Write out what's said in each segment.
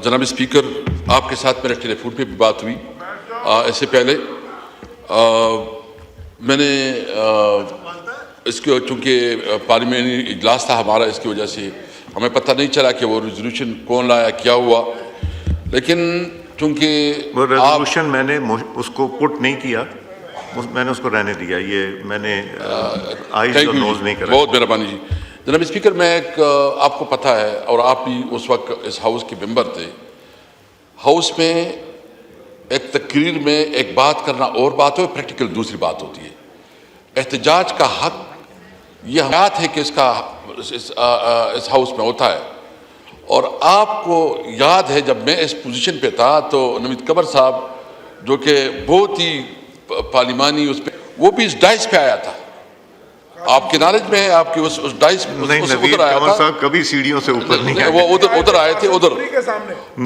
जनाब स्पीकर, आपके साथ मेरे टेलीफोन पे भी बात हुई इससे पहले। मैंने इसको चूँकि पार्लियामेंट्री इजलास था हमारा, इसकी वजह से हमें पता नहीं चला कि वो रेजोल्यूशन कौन लाया, क्या हुआ। लेकिन चूँकि वो रेजोल्यूशन मैंने उसको पुट नहीं किया, मैंने उसको रहने दिया। ये मैंने आइज और नोज नहीं करा। बहुत मेहरबानी जी। जनाब स्पीकर, मैं एक आपको पता है और आप भी उस वक्त इस हाउस के मेंबर थे। हाउस में एक तकरीर में एक बात करना और बात हो, प्रैक्टिकल दूसरी बात होती है। एहतजाज का हक ये हयात है कि इसका इस हाउस में होता है। और आपको याद है जब मैं इस पोजीशन पे था तो नवीद कमर साहब जो कि बहुत ही पार्लिमानी उस पे, वो भी इस डाइस पे आया था। आपके नॉलेज में है, आपकी उस डाइस उधर आया था। साहब कभी सीढ़ियों से ऊपर नहीं आए, वो उधर आए थे उधर।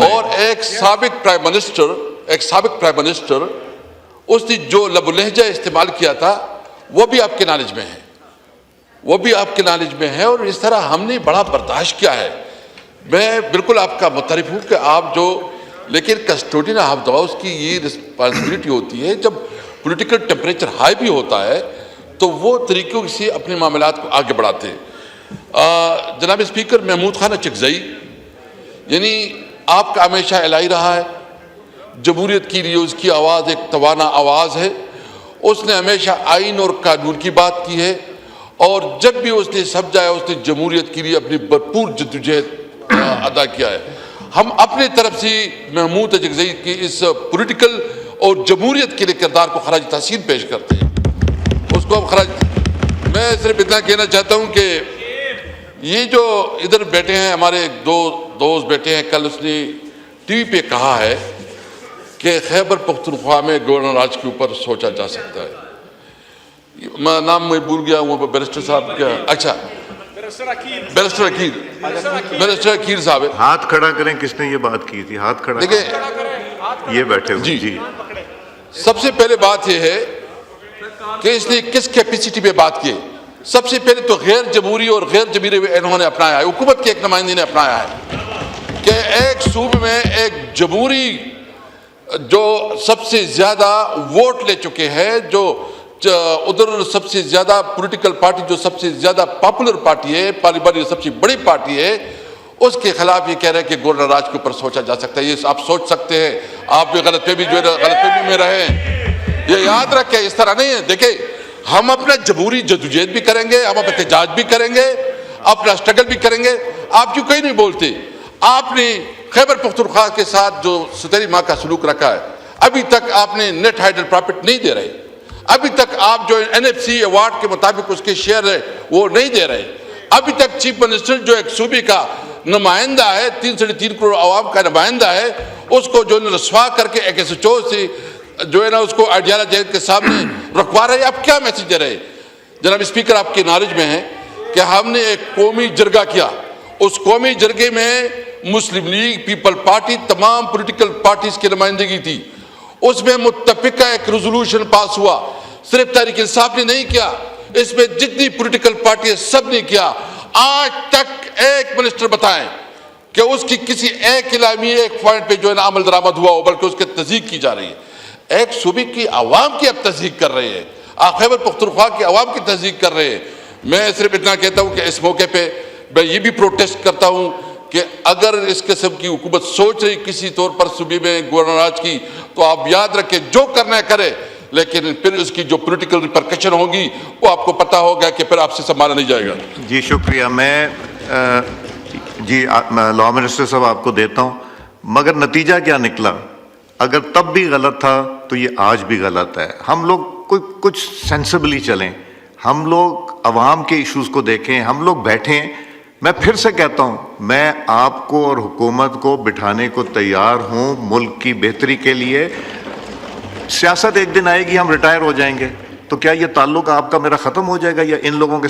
और एक साबिक प्राइम मिनिस्टर उसने जो लबुलहजा इस्तेमाल किया था वो भी आपके नॉलेज में है, वो भी आपके नॉलेज में है। और इस तरह हमने बड़ा बर्दाश्त किया है। मैं बिल्कुल आपका मुतरिफ हूँ कि आप जो, लेकिन कस्टोडियन ऑफ द हाउस की ये रिस्पॉन्सिबिलिटी होती है, जब पॉलिटिकल टेम्परेचर हाई भी होता है तो वो तरीक़ों से अपने मामलात को आगे बढ़ाते हैं। जनाब स्पीकर, महमूद खान चकजई, यानी आपका हमेशा एलाई रहा है, जमहूरियत के लिए उसकी आवाज़ एक तवाना आवाज़ है। उसने हमेशा आइन और कानून की बात की है और जब भी उसने समझा है उसने जमहूरियत के लिए अपनी भरपूर जद्दोजहद अदा किया है। हम अपने तरफ से महमूद चकजई की इस पॉलिटिकल और जमहूरियत के लिए किरदार को खराज तहसीन पेश करते हैं, उसको हम खराज। मैं सिर्फ इतना कहना चाहता हूँ कि ये जो इधर बैठे हैं हमारे दो दोस्त बैठे हैं, कल उसने टीवी पे कहा है कि खैबर पख्तूनख्वा में गवर्नर राज के ऊपर सोचा जा सकता है। मैं नाम मैं भूल गया हूँ, बैरिस्टर साहब क्या, अच्छा बैरिस्टर अकीर साहब। हाथ खड़ा करें, किसने ये बात की थी? हाथ खड़ा देखिए, ये बैठे हुए जी। सबसे पहले बात यह है कि इसने किस कैपेसिटी पे बात की। सबसे पहले तो गैर जमहूरी और गैर जमीरी इन्होंने अपनाया है, हुकूमत के एक नुमाइंदे ने अपनाया है कि एक सूबे में एक जमहूरी जो सबसे ज्यादा वोट ले चुके हैं, जो उधर सबसे ज्यादा पॉलिटिकल पार्टी जो सबसे ज्यादा पॉपुलर पार्टी है, पार्लियामेंट सबसे बड़ी पार्टी है, उसके खिलाफ ये कह रहे हैं कि गवर्नर राज के ऊपर सोचा जा सकता है। ये आप सोच सकते हैं, आप भी गलतफहमी जो है गलतफहमी में रहे, ये याद रखें। इस तरह नहीं है। देखिए, हम अपना जमहूरी जद्दोजहद भी करेंगे, हम एहतजाज भी करेंगे, अपना स्ट्रगल भी करेंगे। आप क्यों कहीं नहीं बोलते? आपने खैबर पख्तूनख्वा के साथ जो 17 माह का सलूक रखा है, अभी तक आपने नेट हाइडल प्रॉफिट नहीं दे रहे, अभी तक आप जो NFC अवार्ड के मुताबिक उसके शेयर है वो नहीं दे रहे, अभी तक चीफ मिनिस्टर जो एक सूबे का नुमाइंदा है, 3 से 3 करोड़ आवाम का नुमाइंदा है, उसको जो रसवा करके एक SHO से जो है ना उसको अडियाला जेल के सामने रखवा रहे। आप क्या मैसेज दे रहे? जनाब स्पीकर, आपके नॉलेज में है कि हमने एक कौमी जरगा किया, उस कौमी जरगे में मुस्लिम लीग, पीपल पार्टी, तमाम पॉलिटिकल पार्टीज की नुमाइंदगी थी। उसमें मुत्तफिका एक रेजोल्यूशन पास हुआ, सिर्फ तहरीक इंसाफ ने नहीं किया, इसमें जितनी पॉलिटिकल पार्टी है सब ने किया। आज तक एक मिनिस्टर बताएं कि उसकी किसी एक इलामी एक पॉइंट पे जो है ना अमल दरामद हुआ हो, बल्कि उसकी तस्दीक की जा रही है। एक सूबे की आवाम की अब तस्दीक कर रहे हैं, आप खैबर पख्तूनख्वा की आवाम की तस्दीक कर रहे हैं। मैं सिर्फ इतना कहता हूँ कि इस मौके पे मैं ये भी प्रोटेस्ट करता हूँ कि अगर इस किस्म की हुकूमत सोच रही किसी तौर पर सूबे में गवर्नर राज की, तो आप याद रखें जो करना है करे, लेकिन फिर उसकी जो पॉलिटिकल रिपरकशन होगी वो आपको पता होगा कि फिर आपसे संभाला नहीं जाएगा। जी शुक्रिया। मैं लॉ मिनिस्टर साहब आपको देता हूँ, मगर नतीजा क्या निकला? अगर तब भी गलत था तो ये आज भी गलत है। हम लोग कुछ सेंसिबली चलें, हम लोग अवाम के इश्यूज को देखें, हम लोग बैठें। मैं फिर से कहता हूँ, मैं आपको और हुकूमत को बिठाने को तैयार हूँ मुल्क की बेहतरी के लिए। सियासत एक दिन आएगी, हम रिटायर हो जाएंगे, तो क्या ये ताल्लुक आपका मेरा ख़त्म हो जाएगा या इन लोगों के